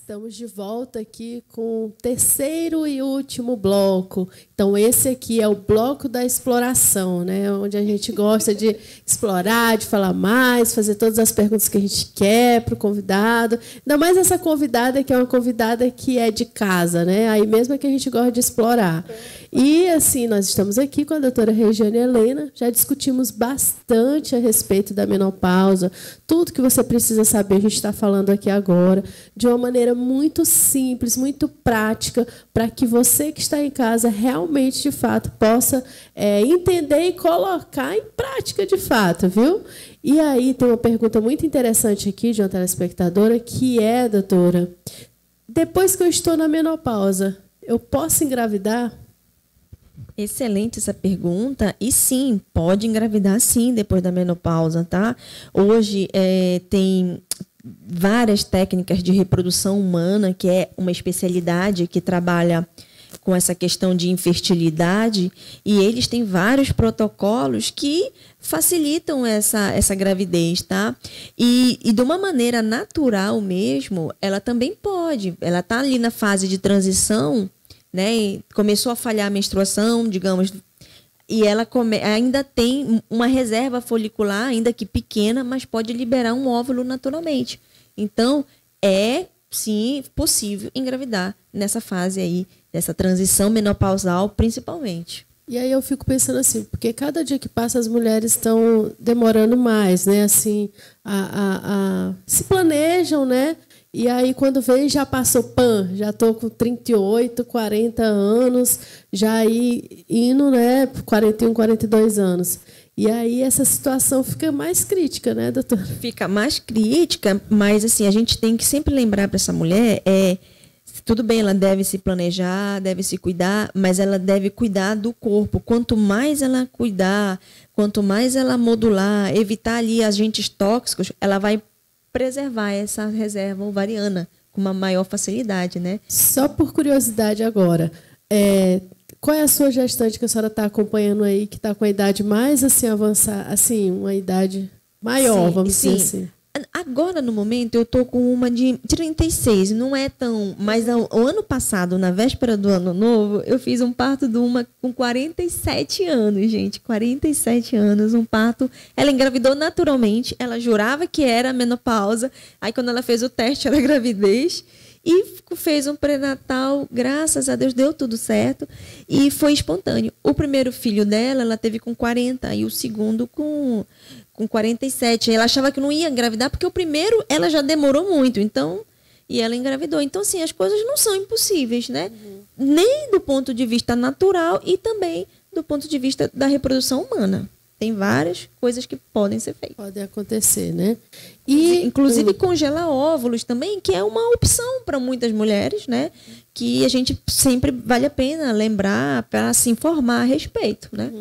Estamos de volta aqui com o terceiro e último bloco. Então, esse aqui é o bloco da exploração, né? Onde a gente gosta de explorar, de falar mais, fazer todas as perguntas que a gente quer para o convidado. Ainda mais essa convidada, que é uma convidada que é de casa, né? Aí mesmo é que a gente gosta de explorar. E, assim, nós estamos aqui com a doutora Regiane Helena, já discutimos bastante a respeito da menopausa, tudo que você precisa saber, a gente está falando aqui agora, de uma maneira muito simples, muito prática, para que você que está em casa realmente, de fato, possa entender e colocar em prática, de fato, viu? E aí tem uma pergunta muito interessante aqui de uma telespectadora, que é, doutora, depois que eu estou na menopausa, eu posso engravidar? Excelente essa pergunta. E sim, pode engravidar sim depois da menopausa, tá? Hoje tem várias técnicas de reprodução humana, que é uma especialidade que trabalha com essa questão de infertilidade, e eles têm vários protocolos que facilitam essa gravidez, tá? E de uma maneira natural mesmo, ela também pode. Ela está ali na fase de transição, né? E começou a falhar a menstruação, digamos, e ela ainda tem uma reserva folicular, ainda que pequena, mas pode liberar um óvulo naturalmente. Então, é sim possível engravidar nessa fase aí, dessa transição menopausal, principalmente. E aí eu fico pensando assim, porque cada dia que passa as mulheres estão demorando mais, né? Assim, se planejam, né? E aí, quando vem, já passou, já estou com 38, 40 anos, já indo, né, 41, 42 anos. E aí, essa situação fica mais crítica, né, doutora? Fica mais crítica, mas assim, a gente tem que sempre lembrar para essa mulher, tudo bem, ela deve se planejar, deve se cuidar, mas ela deve cuidar do corpo. Quanto mais ela cuidar, quanto mais ela modular, evitar ali agentes tóxicos, ela vai preservar essa reserva ovariana com uma maior facilidade, né? Só por curiosidade agora, qual é a sua gestante que a senhora está acompanhando aí, que está com a idade mais assim avançada, assim, uma idade maior, sim, vamos sim. dizer assim? Agora, no momento, eu estou com uma de 36, não é tão... Mas o ano passado, na véspera do ano novo, eu fiz um parto de uma com 47 anos, gente. 47 anos, um parto. Ela engravidou naturalmente, ela jurava que era menopausa. Aí, quando ela fez o teste, era gravidez. E fez um pré-natal, graças a Deus, deu tudo certo. E foi espontâneo. O primeiro filho dela, ela teve com 40, e o segundo com 47. Ela achava que não ia engravidar, porque o primeiro ela já demorou muito, então, e ela engravidou. Então, assim, as coisas não são impossíveis, né? Nem do ponto de vista natural e também do ponto de vista da reprodução humana. Tem várias coisas que podem ser feitas. Podem acontecer, né? E, inclusive, congelar óvulos também, que é uma opção para muitas mulheres, né? Que a gente sempre vale a pena lembrar para se informar a respeito, né?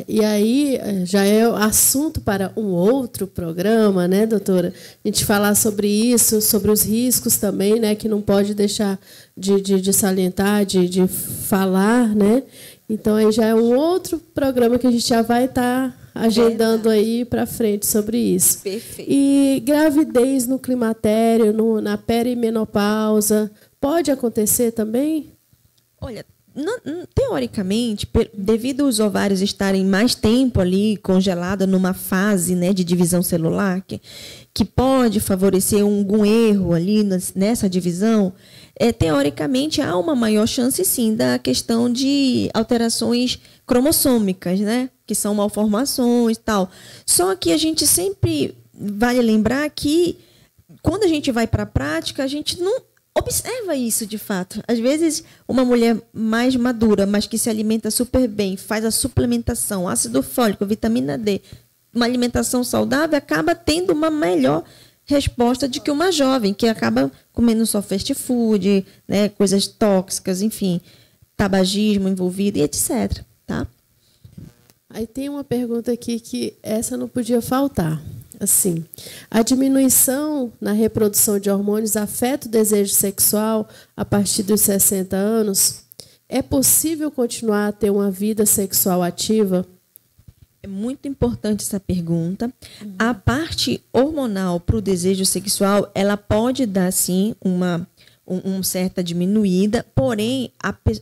E aí já é assunto para um outro programa, né, doutora? A gente falar sobre isso, sobre os riscos também, né, que não pode deixar de salientar, de falar, né? Então, aí já é um outro programa que a gente já vai estar agendando aí para frente sobre isso. Perfeito. E gravidez no climatério, na perimenopausa, pode acontecer também? Olha, teoricamente, devido aos ovários estarem mais tempo ali congelados numa fase, né, de divisão celular, que pode favorecer algum erro ali nessa divisão, teoricamente há uma maior chance, sim, da questão de alterações cromossômicas, né, que são malformações e tal. Só que a gente sempre vale lembrar que, quando a gente vai para a prática, a gente não observa isso de fato. Às vezes, uma mulher mais madura, mas que se alimenta super bem, faz a suplementação, ácido fólico, vitamina D, uma alimentação saudável, acaba tendo uma melhor resposta do que uma jovem, que acaba comendo só fast food, né, coisas tóxicas, enfim, tabagismo envolvido e etc. Tá? Aí tem uma pergunta aqui que essa não podia faltar. Assim, a diminuição na reprodução de hormônios afeta o desejo sexual a partir dos 60 anos? É possível continuar a ter uma vida sexual ativa? É muito importante essa pergunta. A parte hormonal para o desejo sexual, ela pode dar, sim, uma certa diminuída, porém,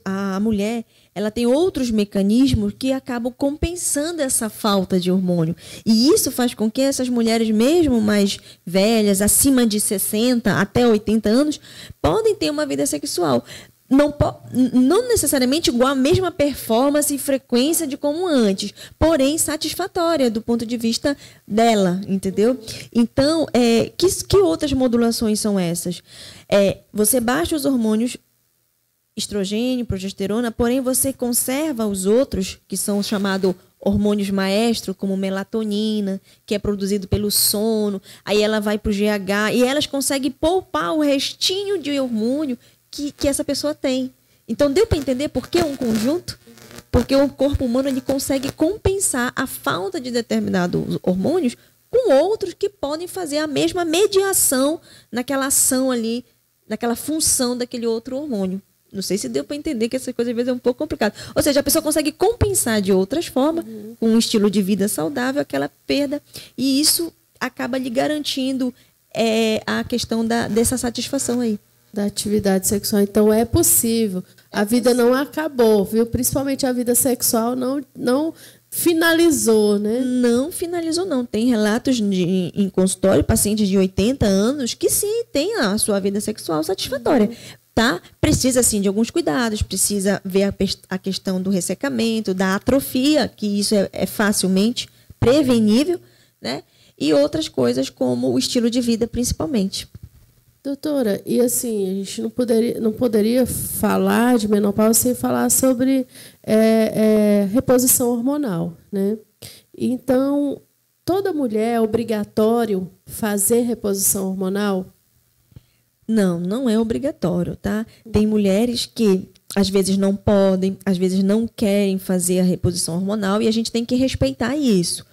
a mulher, ela tem outros mecanismos que acabam compensando essa falta de hormônio. E isso faz com que essas mulheres, mesmo mais velhas, acima de 60 até 80 anos, podem ter uma vida sexual. Não necessariamente igual à mesma performance e frequência de como antes, porém satisfatória do ponto de vista dela, entendeu? Então, que outras modulações são essas? Você baixa os hormônios estrogênio, progesterona, porém você conserva os outros, que são chamados hormônios maestro, como melatonina, que é produzido pelo sono, aí ela vai para o GH, e elas conseguem poupar o restinho de hormônio que essa pessoa tem. Então, deu para entender por que é um conjunto? Porque o corpo humano ele consegue compensar a falta de determinados hormônios com outros que podem fazer a mesma mediação naquela ação ali, naquela função daquele outro hormônio. Não sei se deu para entender que essa coisa às vezes é um pouco complicada. Ou seja, a pessoa consegue compensar de outras formas, com um estilo de vida saudável, aquela perda. E isso acaba lhe garantindo a questão dessa satisfação aí. Da atividade sexual. Então, é possível. A vida não acabou, viu? Principalmente a vida sexual não finalizou, né? Não finalizou, não. Tem relatos em consultório, pacientes de 80 anos, que sim, tem a sua vida sexual satisfatória. Tá? Precisa, sim, de alguns cuidados, precisa ver a questão do ressecamento, da atrofia, que isso é facilmente prevenível, né? E outras coisas como o estilo de vida, principalmente. Doutora, e assim, a gente não poderia falar de menopausa sem falar sobre reposição hormonal, né? Então, toda mulher é obrigatório fazer reposição hormonal? Não é obrigatório, tá? Tem mulheres que às vezes não podem, às vezes não querem fazer a reposição hormonal e a gente tem que respeitar isso.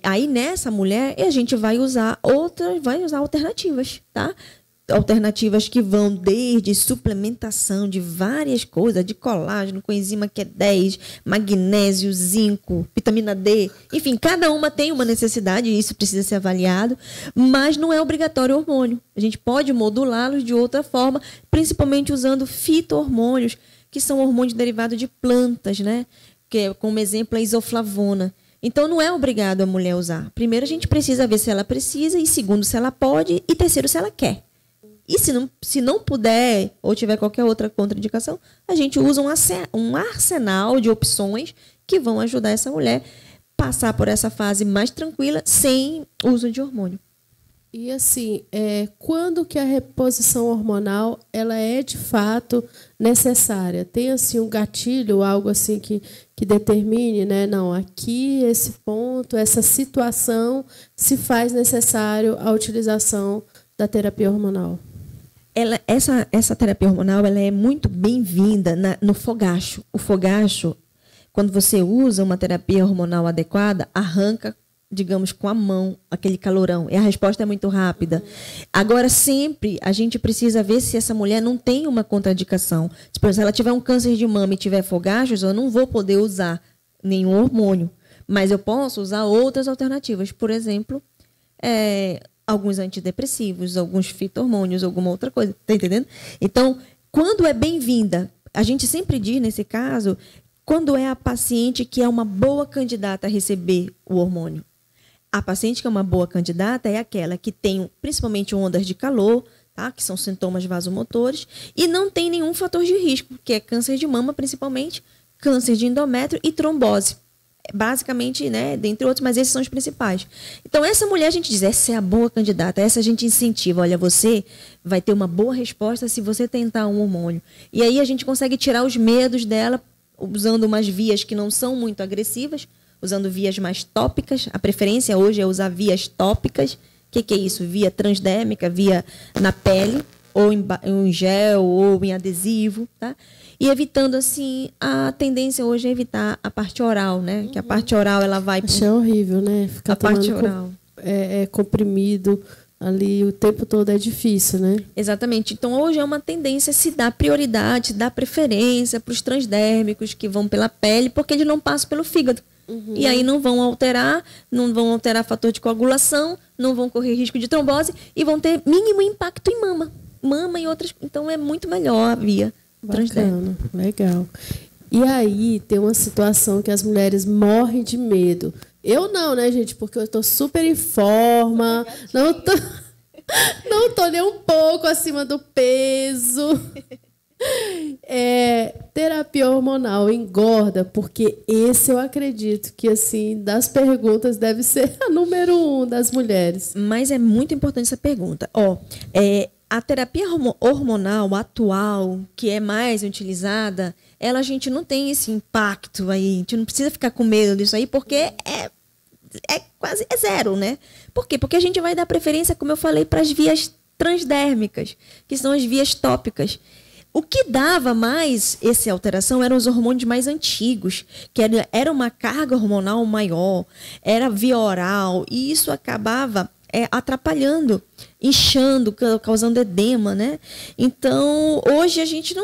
Aí nessa mulher a gente vai usar alternativas, tá? Alternativas que vão desde suplementação de várias coisas, de colágeno, coenzima Q10, magnésio, zinco, vitamina D. Enfim, cada uma tem uma necessidade e isso precisa ser avaliado, mas não é obrigatório o hormônio. A gente pode modulá-los de outra forma, principalmente usando fito-hormônios, que são hormônios derivados de plantas, né? Que, como exemplo, a isoflavona. Então, não é obrigado a mulher usar. Primeiro, a gente precisa ver se ela precisa, e segundo, se ela pode, e terceiro, se ela quer. E se não puder, ou tiver qualquer outra contraindicação, a gente usa um arsenal de opções que vão ajudar essa mulher a passar por essa fase mais tranquila, sem uso de hormônio. E assim, quando que a reposição hormonal ela é de fato necessária? Tem assim um gatilho, algo assim que determine, né? Não, aqui esse ponto, essa situação se faz necessário a utilização da terapia hormonal. Essa terapia hormonal ela é muito bem-vinda no fogacho. O fogacho, quando você usa uma terapia hormonal adequada, arranca, digamos, com a mão, aquele calorão. E a resposta é muito rápida. Agora, sempre, a gente precisa ver se essa mulher não tem uma contraindicação. Tipo, se ela tiver um câncer de mama e tiver fogachos, eu não vou poder usar nenhum hormônio. Mas eu posso usar outras alternativas. Por exemplo, alguns antidepressivos, alguns fito-hormônios, alguma outra coisa. Tá entendendo? Então, quando é bem-vinda, a gente sempre diz, nesse caso, quando é a paciente que é uma boa candidata a receber o hormônio. A paciente que é uma boa candidata é aquela que tem principalmente ondas de calor, tá? Que são sintomas vasomotores, e não tem nenhum fator de risco, que é câncer de mama, principalmente, câncer de endométrio e trombose. Basicamente, né, dentre outros, mas esses são os principais. Então, essa mulher, a gente diz, essa é a boa candidata, essa a gente incentiva. Olha, você vai ter uma boa resposta se você tentar um hormônio. E aí a gente consegue tirar os medos dela, usando umas vias que não são muito agressivas, usando vias mais tópicas. A preferência hoje é usar vias tópicas. O que é isso? Via transdérmica, via na pele, ou em gel, ou em adesivo, tá? E evitando, assim, a tendência hoje é evitar a parte oral, né? Que a parte oral, ela vai... Achei horrível, né? Ficar a parte oral. Comprimido ali o tempo todo é difícil, né? Exatamente. Então, hoje é uma tendência a se dar prioridade, se dar preferência para os transdérmicos que vão pela pele, porque eles não passam pelo fígado. E aí não vão alterar fator de coagulação, não vão correr risco de trombose e vão ter mínimo impacto em mama e outras. Então, é muito melhor a via transdérmica. Legal. E aí tem uma situação que as mulheres morrem de medo. Eu não, né, gente? Porque eu estou super em forma, não tô nem um pouco acima do peso. Terapia hormonal engorda, porque esse eu acredito que, assim, das perguntas deve ser a número 1 das mulheres. Mas é muito importante essa pergunta. A terapia hormonal atual, que é mais utilizada, a gente não tem esse impacto aí. A gente não precisa ficar com medo disso aí, porque é quase zero, né? Por quê? Porque a gente vai dar preferência, como eu falei, para as vias transdérmicas, que são as vias tópicas. O que dava mais essa alteração eram os hormônios mais antigos, que era uma carga hormonal maior, era via oral, e isso acabava atrapalhando, inchando, causando edema, né? Então, hoje a gente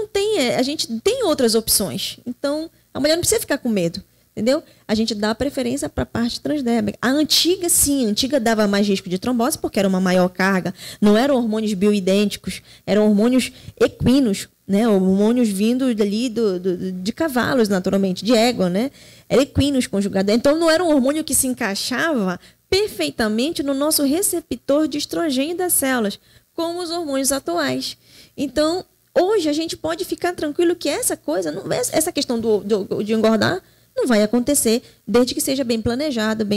tem outras opções. Então, a mulher não precisa ficar com medo, entendeu? A gente dá preferência para a parte transdérmica. A antiga, sim, a antiga dava mais risco de trombose, porque era uma maior carga. Não eram hormônios bioidênticos, eram hormônios equinos, né? Hormônios vindo ali de cavalos, naturalmente, de égua, né? Era equinos conjugado. Então, não era um hormônio que se encaixava perfeitamente no nosso receptor de estrogênio das células, como os hormônios atuais. Então, hoje a gente pode ficar tranquilo que essa questão de engordar não vai acontecer, desde que seja bem planejada,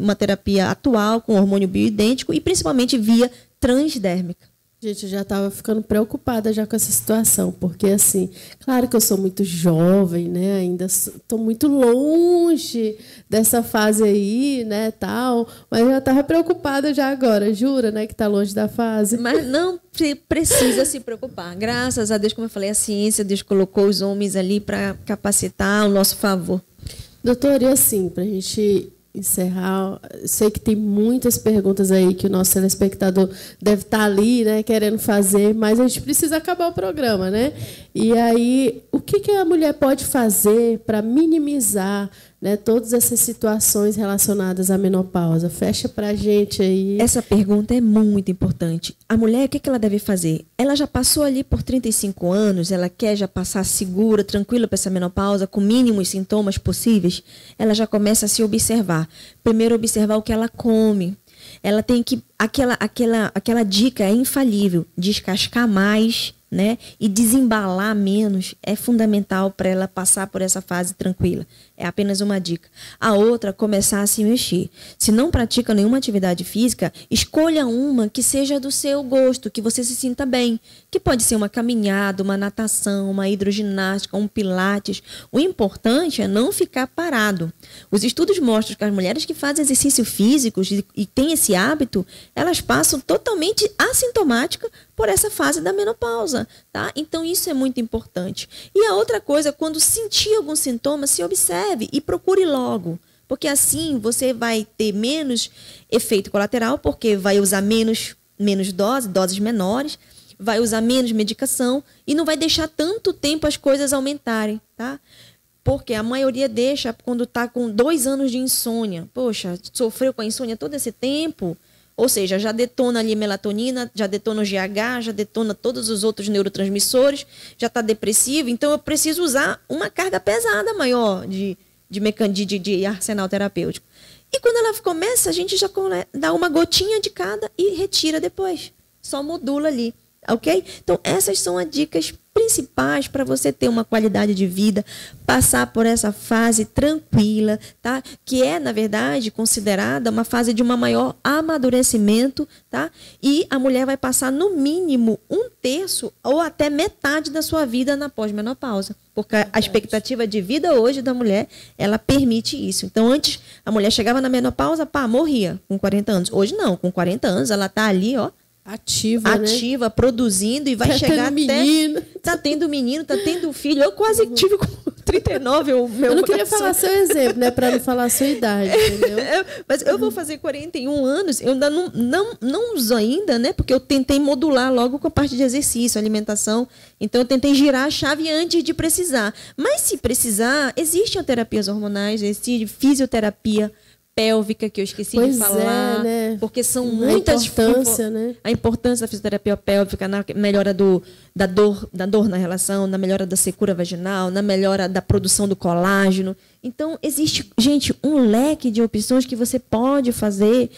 uma terapia atual, com hormônio bioidêntico e principalmente via transdérmica. Gente, eu já estava ficando preocupada já com essa situação, porque, assim, claro que eu sou muito jovem, né? Ainda estou muito longe dessa fase aí, né, tal, mas eu já estava preocupada já agora, jura, né, que está longe da fase. Mas não precisa se preocupar. Graças a Deus, como eu falei, a ciência, Deus colocou os homens ali para capacitar ao nosso favor. Doutora, e assim, para a gente encerrar, sei que tem muitas perguntas aí que o nosso telespectador deve estar ali, né, querendo fazer, mas a gente precisa acabar o programa, né? E aí, o que a mulher pode fazer para minimizar, né, todas essas situações relacionadas à menopausa? Fecha para a gente aí. Essa pergunta é muito importante. A mulher, o que ela deve fazer? Ela já passou ali por 35 anos, ela quer já passar segura, tranquila para essa menopausa, com mínimos sintomas possíveis, ela já começa a se observar. Primeiro, observar o que ela come. Ela tem que... Aquela dica é infalível. Descascar mais, né, e desembalar menos é fundamental para ela passar por essa fase tranquila. É apenas uma dica. A outra, começar a se mexer. Se não pratica nenhuma atividade física, escolha uma que seja do seu gosto, que você se sinta bem. Que pode ser uma caminhada, uma natação, uma hidroginástica, um pilates. O importante é não ficar parado. Os estudos mostram que as mulheres que fazem exercícios físicos e têm esse hábito, elas passam totalmente assintomáticas por essa fase da menopausa, tá? Então, isso é muito importante. E a outra coisa, quando sentir algum sintoma, se observe e procure logo. Porque assim você vai ter menos efeito colateral, porque vai usar menos doses menores, vai usar menos medicação e não vai deixar tanto tempo as coisas aumentarem, tá? Porque a maioria deixa quando está com 2 anos de insônia. Poxa, sofreu com a insônia todo esse tempo. Ou seja, já detona ali melatonina, já detona o GH, já detona todos os outros neurotransmissores, já está depressivo. Então, eu preciso usar uma carga pesada maior de arsenal terapêutico. E quando ela começa, a gente já dá uma gotinha de cada e retira depois. Só modula ali, ok? Então, essas são as dicas principais para você ter uma qualidade de vida, passar por essa fase tranquila, tá? Que é, na verdade, considerada uma fase de uma maior amadurecimento, tá? E a mulher vai passar, no mínimo, 1/3 ou até metade da sua vida na pós-menopausa. Porque a expectativa de vida hoje da mulher, ela permite isso. Então, antes, a mulher chegava na menopausa, morria com 40 anos. Hoje, não. Com 40 anos, ela está ali, ó, ativa, né? Produzindo e vai chegar até... Tá tendo menino, tá tendo filho. Eu quase tive 39 é o meu... Eu não queria falar seu exemplo, né? Para não falar a sua idade, entendeu? Mas eu vou fazer 41 anos, eu ainda não uso ainda, né? Porque eu tentei modular logo com a parte de exercício, alimentação. Então, eu tentei girar a chave antes de precisar. Mas, se precisar, existem terapias hormonais, existe fisioterapia pélvica, que eu esqueci de falar, né? Porque são muitas... Né? A importância da fisioterapia pélvica na melhora da dor na relação, na melhora da secura vaginal, na melhora da produção do colágeno. Então, existe, gente, um leque de opções que você pode fazer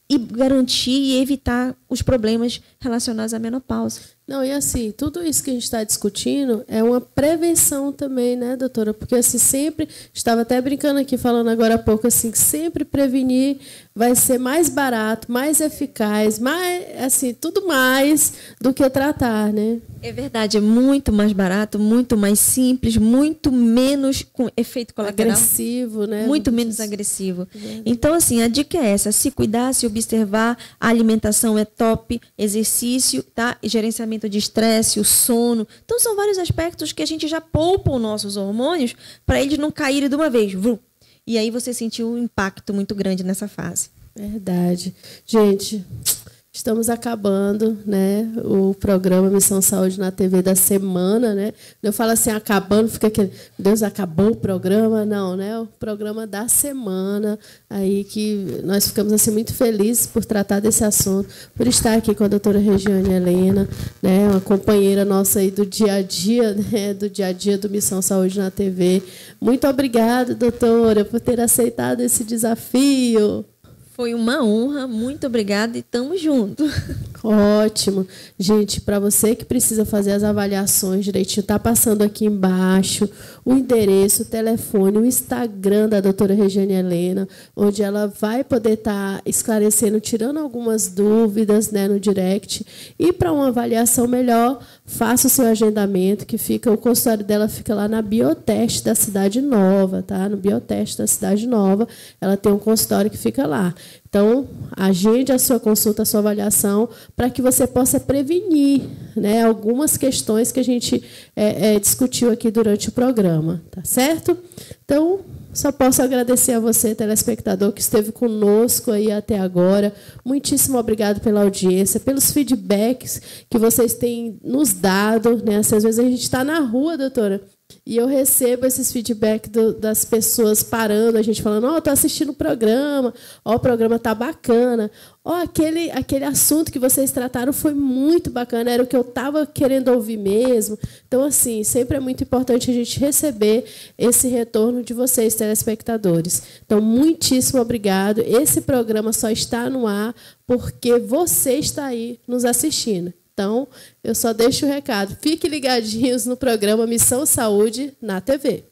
e garantir e evitar os problemas relacionados à menopausa. Não, e assim, tudo isso que a gente está discutindo é uma prevenção também, né, doutora? Porque assim, sempre, estava até brincando aqui, falando agora há pouco, assim, que sempre prevenir vai ser mais barato, mais eficaz, mais, assim, tudo mais do que tratar, né? É verdade, é muito mais barato, muito mais simples, muito menos com efeito colateral. Agressivo, né? Muito menos agressivo. Então, assim, a dica é essa, se cuidar, se observar, a alimentação é top, exercício, tá? E gerenciamento de estresse, o sono. Então, são vários aspectos que a gente já poupa os nossos hormônios para eles não caírem de uma vez. E aí você sentiu um impacto muito grande nessa fase. Verdade. Gente, estamos acabando, né, o programa Missão Saúde na TV da semana, né? Eu falo assim, acabando, fica aquele, Deus, acabou o programa? Não, né? O programa da semana, aí que nós ficamos assim muito felizes por tratar desse assunto, por estar aqui com a doutora Regiane Helena, né, uma companheira nossa aí do dia a dia, né, do dia a dia do Missão Saúde na TV. Muito obrigada, doutora, por ter aceitado esse desafio. Foi uma honra, muito obrigada e estamos juntos. Ótimo. Gente, para você que precisa fazer as avaliações direitinho, está passando aqui embaixo o endereço, o telefone, o Instagram da doutora Regiane Helena, onde ela vai poder estar esclarecendo, tirando algumas dúvidas, né, no direct. E para uma avaliação melhor, faça o seu agendamento, que fica, o consultório dela fica lá na Bioteste da Cidade Nova, tá? No Bioteste da Cidade Nova, ela tem um consultório que fica lá. Então, agende a sua consulta, a sua avaliação, para que você possa prevenir, né, algumas questões que a gente discutiu aqui durante o programa, tá certo? Então, só posso agradecer a você, telespectador, que esteve conosco aí até agora. Muitíssimo obrigado pela audiência, pelos feedbacks que vocês têm nos dado, né? Às vezes a gente está na rua, doutora, e eu recebo esses feedbacks das pessoas parando, a gente falando, estou assistindo o programa, o programa está bacana, aquele assunto que vocês trataram foi muito bacana, era o que eu estava querendo ouvir mesmo. Então, assim, sempre é muito importante a gente receber esse retorno de vocês, telespectadores. Então, muitíssimo obrigado. Esse programa só está no ar porque você está aí nos assistindo. Então, eu só deixo o recado. Fiquem ligadinhos no programa Missão Saúde na TV.